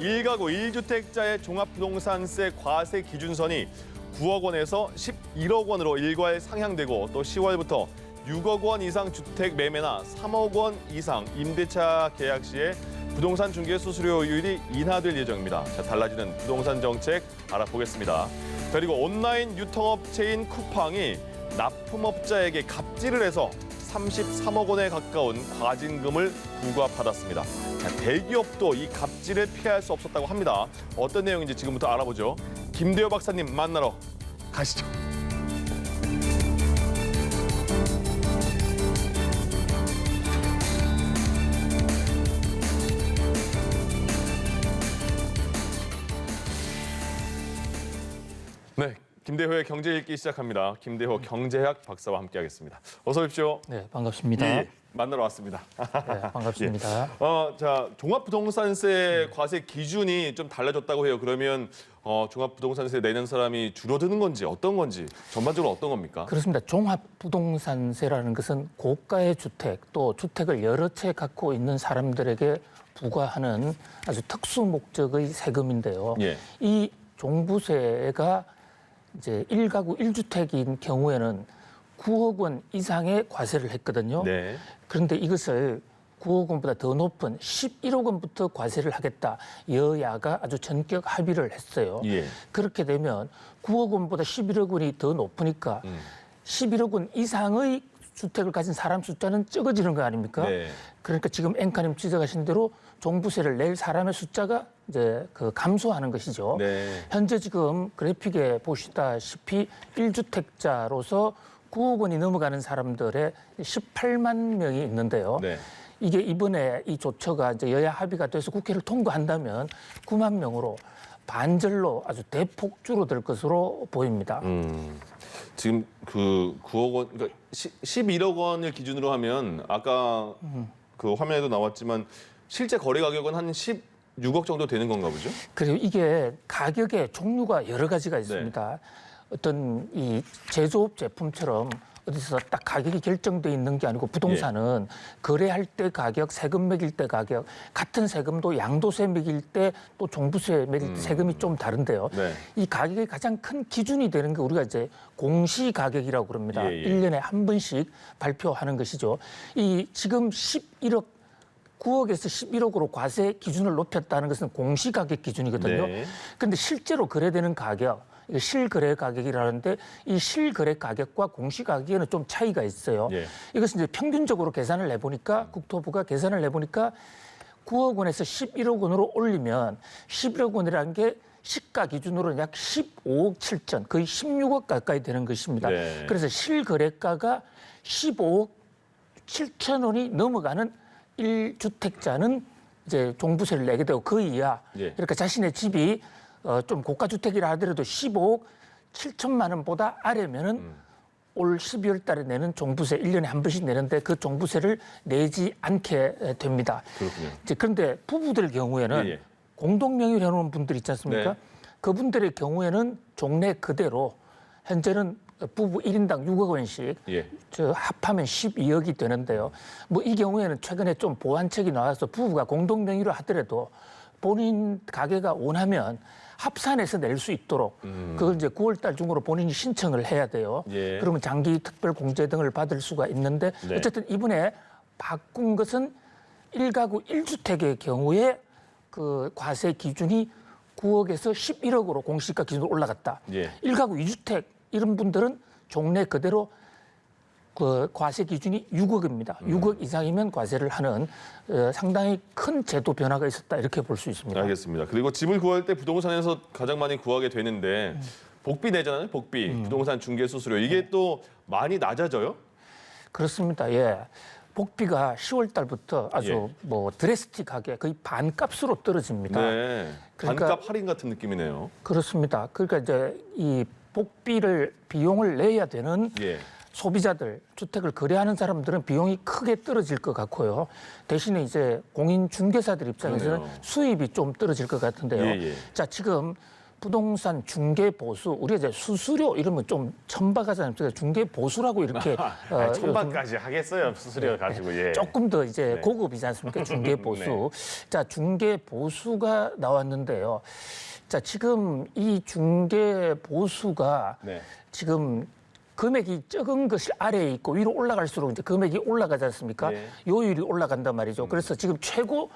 1가구 1주택자의 종합부동산세 과세 기준선이 9억 원에서 11억 원으로 일괄 상향되고 또 10월부터 6억 원 이상 주택 매매나 3억 원 이상 임대차 계약 시에 부동산 중개 수수료율이 인하될 예정입니다. 자, 달라지는 부동산 정책 알아보겠습니다. 그리고 온라인 유통업체인 쿠팡이 납품업자에게 갑질을 해서 33억 원에 가까운 과징금을 부과받았습니다. 자, 대기업도 이 갑질을 피할 수 없었다고 합니다. 어떤 내용인지 지금부터 알아보죠. 김대호 박사님 만나러 가시죠. 네, 김대호의 경제 읽기 시작합니다. 김대호 경제학 박사와 함께하겠습니다. 어서 오십시오. 네, 반갑습니다. 예, 만나러 왔습니다. 네, 반갑습니다. 예. 자, 종합부동산세 과세 기준이 좀 달라졌다고 해요. 그러면 종합부동산세 내는 사람이 줄어드는 건지 어떤 건지 전반적으로 어떤 겁니까? 그렇습니다. 종합부동산세라는 것은 고가의 주택, 또 주택을 여러 채 갖고 있는 사람들에게 부과하는 아주 특수 목적의 세금인데요. 예. 이 종부세가 이제 1가구 1주택인 경우에는 9억 원 이상의 과세를 했거든요. 네. 그런데 이것을 9억 원보다 더 높은 11억 원부터 과세를 하겠다. 여야가 아주 전격 합의를 했어요. 예. 그렇게 되면 9억 원보다 11억 원이 더 높으니까 11억 원 이상의 주택을 가진 사람 숫자는 적어지는 거 아닙니까? 네. 그러니까 지금 앵커님 지적하신 대로 종부세를 낼 사람의 숫자가 이제 감소하는 것이죠. 네. 현재 지금 그래픽에 보시다시피 1주택자로서 9억 원이 넘어가는 사람들의 18만 명이 있는데요. 네. 이게 이번에 이 조처가 이제 여야 합의가 돼서 국회를 통과한다면 9만 명으로 반절로 아주 대폭 줄어들 것으로 보입니다. 지금 그 9억 원, 그러니까 11억 원을 기준으로 하면 아까 그 화면에도 나왔지만 실제 거래 가격은 한 16억 정도 되는 건가 보죠? 그리고 이게 가격의 종류가 여러 가지가 있습니다. 어떤 이 제조업 제품처럼 어디서 딱 가격이 결정돼 있는 게 아니고 부동산은 거래할 때 가격, 세금 매길 때 가격, 같은 세금도 양도세 매길 때 또 종부세 매길 때 세금이 좀 다른데요. 네. 이 가격의 가장 큰 기준이 되는 게 우리가 이제 공시가격이라고 그럽니다. 예, 예. 1년에 한 번씩 발표하는 것이죠. 이 지금 11억 9억에서 11억으로 과세 기준을 높였다는 것은 공시가격 기준이거든요. 네. 그런데 실제로 거래되는 가격, 이거 실거래 가격이라는데 이 실거래 가격과 공시가격에는 좀 차이가 있어요. 예. 이것은 이제 평균적으로 계산을 해보니까 국토부가 계산을 해보니까 9억 원에서 11억 원으로 올리면 11억 원이라는 게 시가 기준으로는 약 15억 7천, 거의 16억 가까이 되는 것입니다. 네. 그래서 실거래가가 15억 7천 원이 넘어가는 1주택자는 이제 종부세를 내게 되고 그 이하, 예. 그러니까 자신의 집이 좀 고가 주택이라 하더라도 15억 7천만 원보다 아래면은 올 12월 달에 내는 종부세 1년에 한 번씩 내는데 그 종부세를 내지 않게 됩니다. 그렇군요. 이제 그런데 부부들 경우에는 예, 예. 공동 명의로 해놓은 분들 있지 않습니까? 네. 그분들의 경우에는 종래 그대로 현재는 부부 1인당 6억 원씩 예. 저 합하면 12억이 되는데요. 뭐 이 경우에는 최근에 좀 보완책이 나와서 부부가 공동 명의로 하더라도 본인 가게가 원하면 합산해서 낼 수 있도록 그걸 이제 9월 달 중으로 본인이 신청을 해야 돼요. 예. 그러면 장기 특별 공제 등을 받을 수가 있는데 네. 어쨌든 이번에 바꾼 것은 1가구 1주택의 경우에 그 과세 기준이 9억에서 11억으로 공시가 기준으로 올라갔다. 예. 1가구 2주택 이런 분들은 종래 그대로 그 과세 기준이 6억입니다. 6억 이상이면 과세를 하는 상당히 큰 제도 변화가 있었다 이렇게 볼 수 있습니다. 알겠습니다. 그리고 집을 구할 때 부동산에서 가장 많이 구하게 되는데 복비 내잖아요. 복비, 부동산 중개 수수료 이게 또 많이 낮아져요? 그렇습니다. 예. 복비가 10월 달부터 아주 예. 뭐 드레스틱하게 거의 반값으로 떨어집니다. 네. 그러니까- 반값 할인 같은 느낌이네요. 그렇습니다. 그러니까 이제 이 복비를 비용을 내야 되는 예. 소비자들, 주택을 거래하는 사람들은 비용이 크게 떨어질 것 같고요. 대신에 이제 공인 중개사들 입장에서는 그러네요. 수입이 좀 떨어질 것 같은데요. 예, 예. 자, 지금 부동산 중개 보수, 우리가 이제 수수료 이러면 좀 천박하지 않습니까? 중개 보수라고 이렇게 천박까지 하겠어요 수수료 가지고. 예. 조금 더 이제 네. 고급이지 않습니까? 중개 보수. 네. 자, 중개 보수가 나왔는데요. 자, 지금 이 중개 보수가 네. 지금 금액이 적은 것이 아래에 있고 위로 올라갈수록 이제 금액이 올라가지 않습니까? 네. 요율이 올라간단 말이죠. 그래서 지금 최고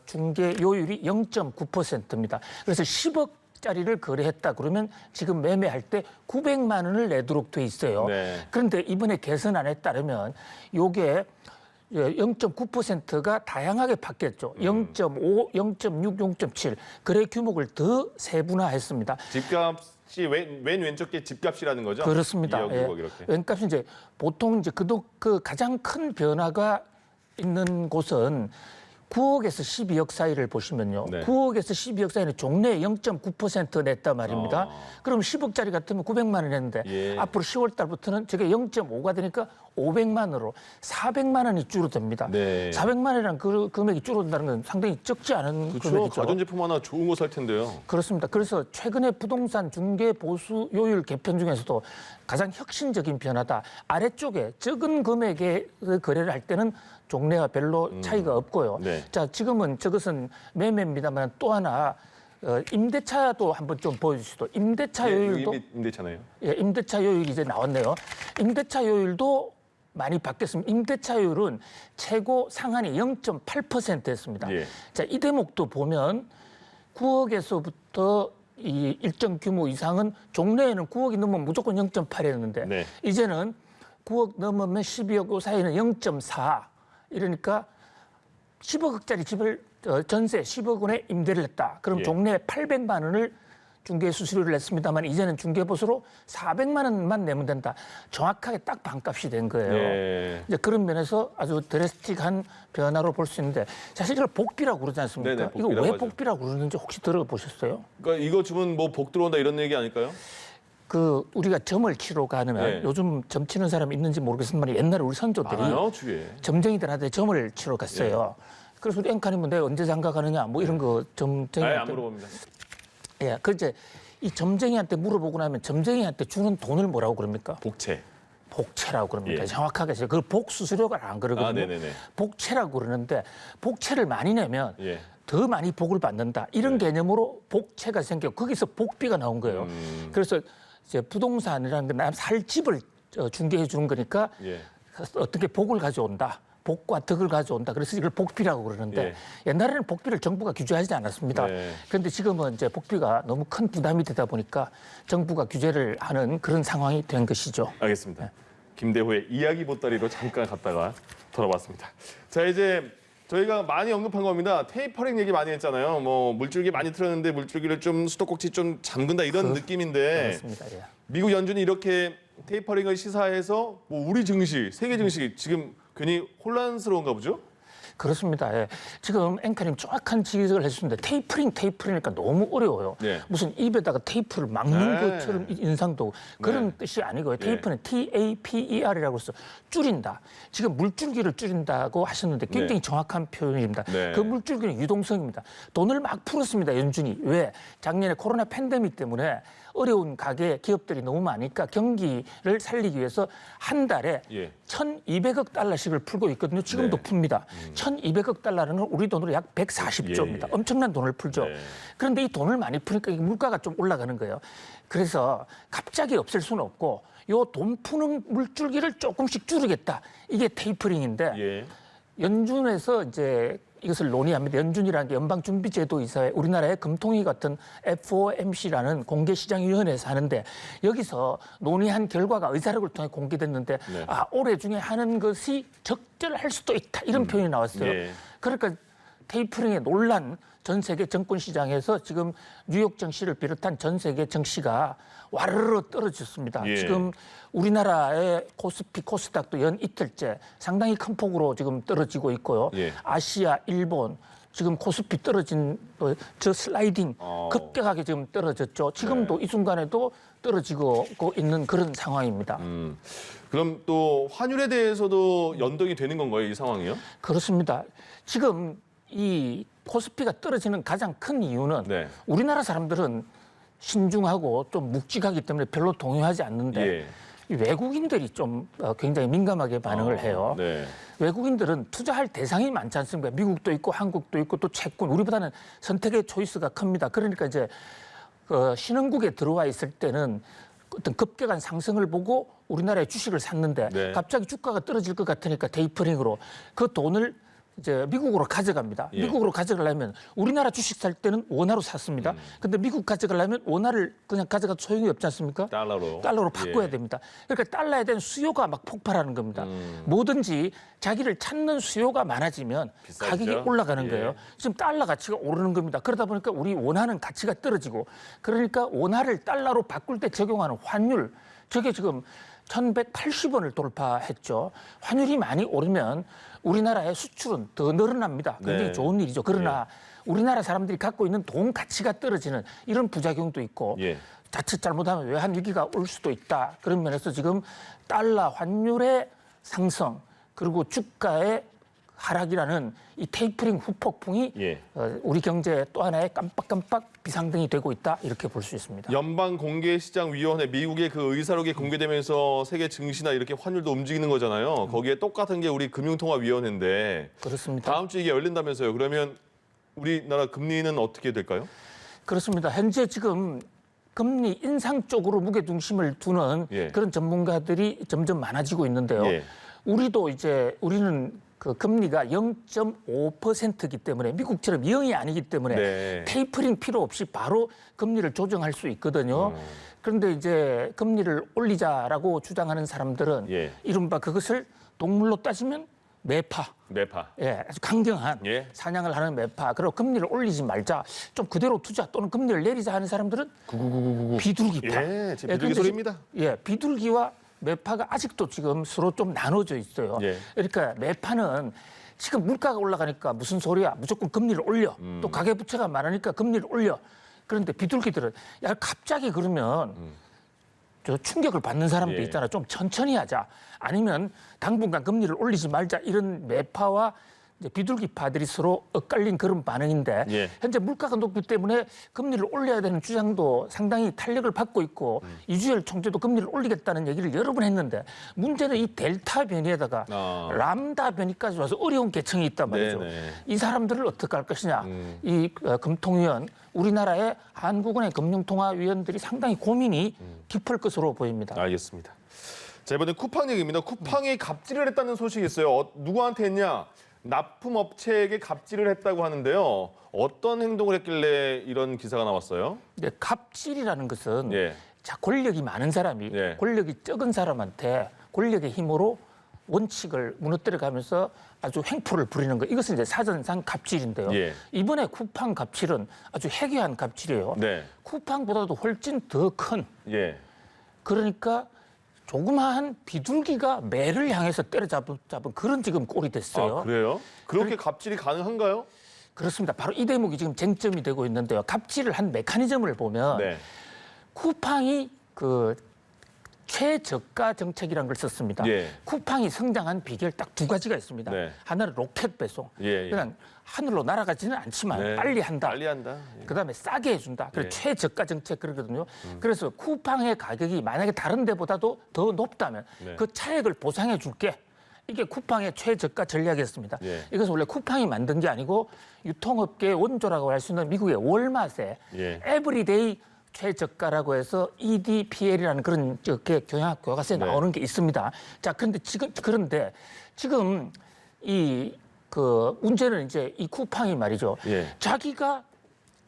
중개 요율이 0.9%입니다. 그래서 10억짜리를 거래했다 그러면 지금 매매할 때 900만 원을 내도록 돼 있어요. 네. 그런데 이번에 개선안에 따르면 요게 0.9%가 다양하게 바뀌었죠. 0.5, 0.6, 0.7 거래 규모를 더 세분화했습니다. 집값이 맨 왼쪽 게 집값이라는 거죠? 그렇습니다. 2억, 6억 이렇게. 왼값이 이제 보통 이제 그 가장 큰 변화가 있는 곳은 9억에서 12억 사이를 보시면요. 네. 9억에서 12억 사이는 종래 0.9% 냈단 말입니다. 그럼 10억짜리 같으면 900만 원 냈는데 예. 앞으로 10월 달부터는 저게 0.5가 되니까 500만 원으로 400만 원이 줄어듭니다. 네. 400만 원이라는 그 금액이 줄어든다는 건 상당히 적지 않은 그렇죠. 금액이죠. 가전제품 하나 좋은 거 살 텐데요. 그렇습니다. 그래서 최근에 부동산 중개 보수 요율 개편 중에서도 가장 혁신적인 변화다. 아래쪽에 적은 금액의 거래를 할 때는 종래와 별로 차이가 없고요. 네. 자, 지금은 저것은 매매입니다만 또 하나 임대차도 한번 좀 보여주시죠. 임대차 요율도 임대차네요. 예, 임대차 요율이 이제 나왔네요. 임대차 요율도 많이 바뀌었습니다. 임대차 요율은 최고 상한이 0.8%였습니다. 예. 자, 이 대목도 보면 9억에서부터 이 일정 규모 이상은 종래에는 9억이 넘으면 무조건 0.8이었는데 네. 이제는 9억 넘으면 12억 그 사이는 0.4 이러니까 10억짜리 집을 전세 10억 원에 임대를 했다. 그럼 예. 종래에 800만 원을 중개 수수료를 냈습니다만 이제는 중개보수로 400만 원만 내면 된다. 정확하게 딱 반값이 된 거예요. 예. 이제 그런 면에서 아주 드래스틱한 변화로 볼 수 있는데 사실 이걸 복비라고 그러지 않습니까? 네네, 이거 복비라고 왜 하죠. 복비라고 그러는지 혹시 들어보셨어요? 그러니까 이거 주면 뭐 복 들어온다 이런 얘기 아닐까요? 그 우리가 점을 치러 가면 네. 요즘 점 치는 사람 있는지 모르겠지만 옛날에 우리 선조들이 많아요, 주위에. 점쟁이들한테 점을 치러 갔어요. 그래서 우리 앵커님은 내가 언제 장가 가느냐 뭐 이런 거 아예 점쟁이한테 안 물어봅니다. 예, 그 이제 이 점쟁이한테 물어보고 나면 점쟁이한테 주는 돈을 뭐라고 그럽니까? 복채. 복채라고 그럽니다. 예. 정확하게 그 복수수료가 안 그러거든요. 아, 네네네. 복채라고 그러는데 복채를 많이 내면 예. 더 많이 복을 받는다. 이런 네. 개념으로 복채가 생겨 거기서 복비가 나온 거예요. 그래서 이제 부동산이라는 건 살 집을 중개해 주는 거니까 예. 어떻게 복을 가져온다. 복과 덕을 가져온다. 그래서 이걸 복비라고 그러는데 옛날에는 복비를 정부가 규제하지 않았습니다. 네. 그런데 지금은 이제 복비가 너무 큰 부담이 되다 보니까 정부가 규제를 하는 그런 상황이 된 것이죠. 알겠습니다. 김대호의 이야기 보따리로 잠깐 갔다가 돌아왔습니다. 자, 이제 저희가 많이 언급한 겁니다. 테이퍼링 얘기 많이 했잖아요. 뭐 물줄기 많이 틀었는데 물줄기를 좀 수도꼭지 좀 잠근다 이런 느낌인데 그렇습니다. 예. 미국 연준이 이렇게 테이퍼링을 시사해서 뭐 우리 증시, 세계 증시 지금 괜히 혼란스러운가 보죠? 그렇습니다. 예. 지금 앵커님 정확한 지적을 해주셨는데 테이프링이니까 너무 어려워요. 네. 무슨 입에다가 테이프를 막는 네. 것처럼 인상도 그런 네. 뜻이 아니고요. 테이프는 TAPER이라고 해서 줄인다. 지금 물줄기를 줄인다고 하셨는데 굉장히 네. 정확한 표현입니다. 네. 그 물줄기는 유동성입니다. 돈을 막 풀었습니다. 연준이. 왜? 작년에 코로나 팬데믹 때문에 어려운 가게 기업들이 너무 많으니까 경기를 살리기 위해서 한 달에 예. 1,200억 달러씩을 풀고 있거든요. 지금도 네. 풉니다. 1,200억 달러는 우리 돈으로 약 140조입니다. 예. 엄청난 돈을 풀죠. 네. 그런데 이 돈을 많이 푸니까 이 물가가 좀 올라가는 거예요. 그래서 갑자기 없앨 수는 없고 요 돈 푸는 물줄기를 조금씩 줄이겠다. 이게 테이퍼링인데 예. 연준에서 이제 이것을 논의합니다. 연준이라는 게 연방준비제도이사회 우리나라의 금통위 같은 FOMC라는 공개시장위원회에서 하는데 여기서 논의한 결과가 의사록을 통해 공개됐는데 네. 올해 중에 하는 것이 적절할 수도 있다. 이런 표현이 나왔어요. 예. 그러니까 테이퍼링의 논란 전 세계 정권 시장에서 지금 뉴욕 증시를 비롯한 전 세계 증시가 와르르 떨어졌습니다. 예. 지금 우리나라의 코스피, 코스닥도 연 이틀째 상당히 큰 폭으로 지금 떨어지고 있고요. 예. 아시아, 일본 지금 코스피 떨어진 저 슬라이딩 급격하게 지금 떨어졌죠. 지금도 이 순간에도 떨어지고 있는 그런 상황입니다. 그럼 또 환율에 대해서도 연동이 되는 건가요, 이 상황이요? 그렇습니다. 지금 이 코스피가 떨어지는 가장 큰 이유는 네. 우리나라 사람들은 신중하고 좀 묵직하기 때문에 별로 동요하지 않는데 예. 이 외국인들이 좀 굉장히 민감하게 반응을 해요. 네. 외국인들은 투자할 대상이 많지 않습니까? 미국도 있고 한국도 있고 또 채권, 우리보다는 선택의 초이스가 큽니다. 그러니까 이제 신흥국에 들어와 있을 때는 어떤 급격한 상승을 보고 우리나라의 주식을 샀는데 네. 갑자기 주가가 떨어질 것 같으니까 테이퍼링으로 그 돈을 이제 미국으로 가져갑니다. 예. 미국으로 가져가려면 우리나라 주식 살 때는 원화로 샀습니다. 근데 미국 가져가려면 원화를 그냥 가져가도 소용이 없지 않습니까? 달러로 바꿔야 예. 됩니다. 그러니까 달러에 대한 수요가 막 폭발하는 겁니다. 뭐든지 자기를 찾는 수요가 많아지면 비싸지죠? 가격이 올라가는 예. 거예요. 지금 달러 가치가 오르는 겁니다. 그러다 보니까 우리 원화는 가치가 떨어지고 그러니까 원화를 달러로 바꿀 때 적용하는 환율 저게 지금 1,180원을 돌파했죠. 환율이 많이 오르면 우리나라의 수출은 더 늘어납니다. 굉장히 네. 좋은 일이죠. 그러나 우리나라 사람들이 갖고 있는 돈 가치가 떨어지는 이런 부작용도 있고 예. 자칫 잘못하면 외환 위기가 올 수도 있다. 그런 면에서 지금 달러 환율의 상승 그리고 주가의 하락이라는 이 테이퍼링 후폭풍이 예. 우리 경제의 또 하나의 깜빡깜빡 비상등이 되고 있다. 이렇게 볼 수 있습니다. 연방공개시장위원회 미국의 그 의사록이 공개되면서 세계 증시나 이렇게 환율도 움직이는 거잖아요. 거기에 똑같은 게 우리 금융통화위원회인데 그렇습니다. 다음 주에 이게 열린다면서요. 그러면 우리나라 금리는 어떻게 될까요? 그렇습니다. 현재 지금 금리 인상 쪽으로 무게중심을 두는 예. 그런 전문가들이 점점 많아지고 있는데요. 예. 우리는 그 금리가 0.5%이기 때문에 미국처럼 0이 아니기 때문에 네. 테이퍼링 필요 없이 바로 금리를 조정할 수 있거든요. 그런데 이제 금리를 올리자라고 주장하는 사람들은 예. 이른바 그것을 동물로 따지면 매파. 매파. 예, 아주 강경한 예. 사냥을 하는 매파. 그리고 금리를 올리지 말자, 좀 그대로 두자 또는 금리를 내리자 하는 사람들은 비둘기파. 예, 제 비둘기 근데 소리입니다. 예, 비둘기와 매파가 아직도 지금 서로 좀 나눠져 있어요. 예. 그러니까 매파는 지금 물가가 올라가니까 무슨 소리야? 무조건 금리를 올려. 또 가계부채가 많으니까 금리를 올려. 그런데 비둘기들은 야 갑자기 그러면 저 충격을 받는 사람도 예. 있잖아. 좀 천천히 하자. 아니면 당분간 금리를 올리지 말자. 이런 매파와 이제 비둘기파들이 서로 엇갈린 그런 반응인데 예. 현재 물가가 높기 때문에 금리를 올려야 되는 주장도 상당히 탄력을 받고 있고 이주열 총재도 금리를 올리겠다는 얘기를 여러 번 했는데 문제는 이 델타 변이에다가 람다 변이까지 와서 어려운 계층이 있단 말이죠. 네네. 이 사람들을 어떻게 할 것이냐. 이 금통위원 우리나라의 한국은행 금융통화위원들이 상당히 고민이 깊을 것으로 보입니다. 알겠습니다. 자, 이번엔 쿠팡 얘기입니다. 쿠팡이 갑질을 했다는 소식이 있어요. 누구한테 했냐? 납품업체에게 갑질을 했다고 하는데요. 어떤 행동을 했길래 이런 기사가 나왔어요? 근데 갑질이라는 것은 예. 자, 권력이 많은 사람이 예. 권력이 적은 사람한테 권력의 힘으로 원칙을 무너뜨려 가면서 아주 횡포를 부리는 거. 이것은 이제 사전상 갑질인데요. 예. 이번에 쿠팡 갑질은 아주 해괴한 갑질이에요. 네. 쿠팡보다도 훨씬 더 큰. 예. 그러니까 조그마한 비둘기가 매를 향해서 때려잡은 그런 지금 꼴이 됐어요. 아, 그래요? 그렇게 갑질이 가능한가요? 그렇습니다. 바로 이 대목이 지금 쟁점이 되고 있는데요. 갑질을 한 메커니즘을 보면 네. 쿠팡이 그 최저가 정책이라는 걸 썼습니다. 예. 쿠팡이 성장한 비결 딱 두 가지가 있습니다. 네. 하나는 로켓 배송. 예, 예. 그냥 하늘로 날아가지는 않지만 네. 빨리 한다. 빨리 한다. 예. 그다음에 싸게 해준다. 그래서 예. 최저가 정책 그러거든요. 그래서 쿠팡의 가격이 만약에 다른 데보다도 더 높다면 네. 그 차액을 보상해 줄게. 이게 쿠팡의 최저가 전략이었습니다. 예. 이것은 원래 쿠팡이 만든 게 아니고 유통업계의 원조라고 할 수 있는 미국의 월마트의 예. 에브리데이 최저가라고 해서 EDPL이라는 그런 이렇게 교과서에 네. 나오는 게 있습니다. 자, 그런데 지금 이 그 문제는 이제 이 쿠팡이 말이죠. 예. 자기가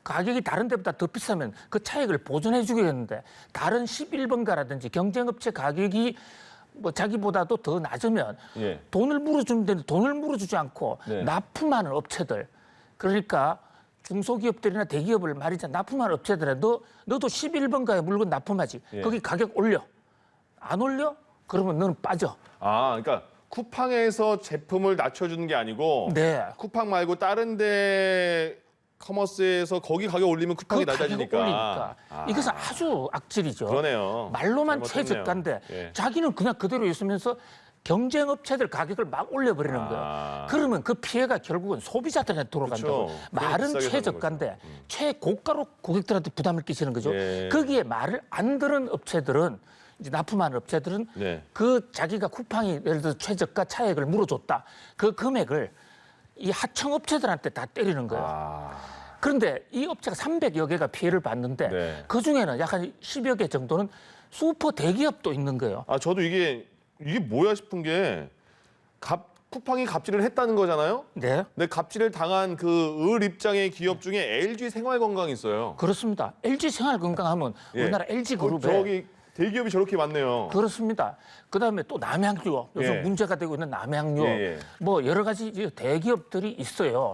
가격이 다른 데보다 더 비싸면 그 차익을 보존해 주겠는데 다른 11번가라든지 경쟁업체 가격이 뭐 자기보다도 더 낮으면 예. 돈을 물어주면 되는데 돈을 물어주지 않고 네. 납품하는 업체들 그러니까 중소기업들이나 대기업을 말이자 납품하는 업체들에 너도 11번가에 물건 납품하지. 예. 거기 가격 올려. 안 올려? 그러면 너는 빠져. 아, 그러니까 쿠팡에서 제품을 낮춰주는 게 아니고 네. 쿠팡 말고 다른 데 커머스에서 거기 가격 올리면 쿠팡이 그 가격 낮아지니까. 올리니까. 아, 이것은 아주 악질이죠. 그러네요. 말로만 잘못했네요. 최저가인데 예. 자기는 그냥 그대로 있으면서 경쟁 업체들 가격을 막 올려버리는 거예요. 아. 그러면 그 피해가 결국은 소비자들한테 돌아간다고. 그렇죠. 말은 그럼 비싸게 사는 최저가인데 최고가로 고객들한테 부담을 끼치는 거죠. 예. 거기에 말을 안 들은 업체들은 이제 납품하는 업체들은 네. 그 자기가 쿠팡이 예를 들어 최저가 차액을 물어줬다. 그 금액을 이 하청 업체들한테 다 때리는 거예요. 아. 그런데 이 업체가 300여 개가 피해를 봤는데 네. 그중에는 약 한 10여 개 정도는 슈퍼 대기업도 있는 거예요. 아, 저도 이게 뭐야 싶은 게 쿠팡이 갑질을 했다는 거잖아요. 네. 근데 갑질을 당한 그 을 입장의 기업 중에 LG 생활건강이 있어요. 그렇습니다. LG 생활건강하면 예. 우리나라 LG그룹에 저기 대기업이 저렇게 많네요. 그렇습니다. 그다음에 또 남양유 요즘 예. 문제가 되고 있는 남양유 예, 예. 뭐 여러 가지 이제 대기업들이 있어요.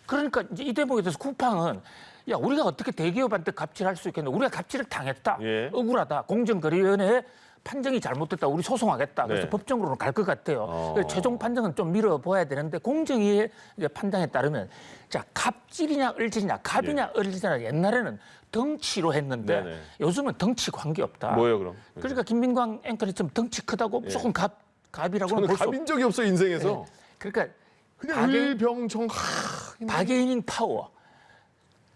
그러니까 이제 이 대목에 대해서 쿠팡은 야 우리가 어떻게 대기업한테 갑질할 수 있겠냐? 우리가 갑질을 당했다. 예. 억울하다. 공정거래위원회 판정이 잘못됐다. 우리 소송하겠다. 그래서 네. 법정으로는 갈 것 같아요. 그래서 최종 판정은 좀 미뤄봐야 되는데 공정위의 이제 판단에 따르면 자 갑질이냐 을질이냐 갑이냐 을질이냐 옛날에는 덩치로 했는데 네네. 요즘은 덩치 관계없다. 뭐예요, 그럼? 그러니까 김민광 앵커처럼 덩치 크다고 무조건 갑이라고는 저는 볼 수 없. 갑인 적이 없어요, 인생에서. 그러니까 그냥 을병정 바게이닝 파워.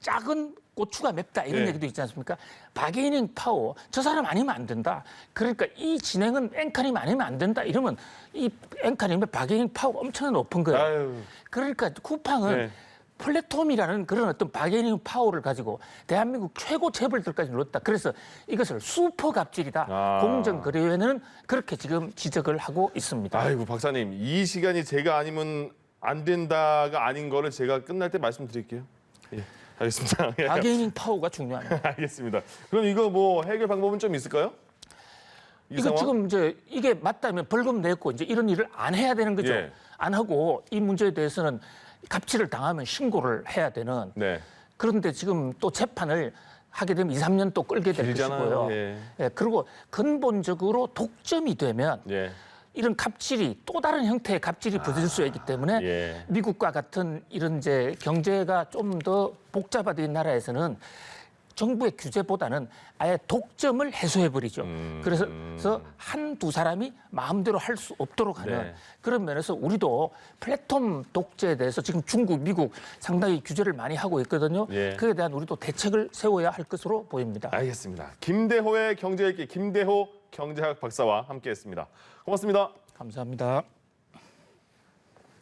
작은 고추가 맵다 이런 예. 얘기도 있지 않습니까? 바게이닝 파워. 저 사람 아니면 안 된다. 그러니까 이 진행은 앵커님 아니면 안 된다. 이러면 이 앵커님의 바게이닝 파워가 엄청나게 높은 거예요. 아유. 그러니까 쿠팡은 네. 플랫폼이라는 그런 어떤 바게이닝 파워를 가지고 대한민국 최고 재벌들까지 눌렀다. 그래서 이것을 슈퍼 갑질이다. 아. 공정거래위원회는 그렇게 지금 지적을 하고 있습니다. 아이고, 박사님, 이 시간이 제가 아니면 안 된다가 아닌 거를 제가 끝날 때 말씀드릴게요. 예, 알겠습니다. 예. 바게이닝 파워가 중요합니다. 알겠습니다. 그럼 이거 뭐 해결 방법은 좀 있을까요? 이 이거 상황? 지금 이제 이게 맞다면 벌금 내고 이제 이런 일을 안 해야 되는 거죠. 예. 안 하고 이 문제에 대해서는 갑질을 당하면 신고를 해야 되는. 네. 그런데 지금 또 재판을 하게 되면 2, 3년 또 끌게 될 길잖아요. 것이고요. 예. 예, 그리고 근본적으로 독점이 되면 예. 이런 갑질이 또 다른 형태의 갑질이 벌어질 수 있기 때문에 예. 미국과 같은 이런 이제 경제가 좀 더 복잡화된 나라에서는 정부의 규제보다는 아예 독점을 해소해 버리죠. 그래서 한두 사람이 마음대로 할 수 없도록 하는 네. 그런 면에서 우리도 플랫폼 독재에 대해서 지금 중국, 미국 상당히 규제를 많이 하고 있거든요. 예. 그에 대한 우리도 대책을 세워야 할 것으로 보입니다. 알겠습니다. 김대호의 경제읽기 김대호 경제학 박사와 함께했습니다. 고맙습니다. 감사합니다.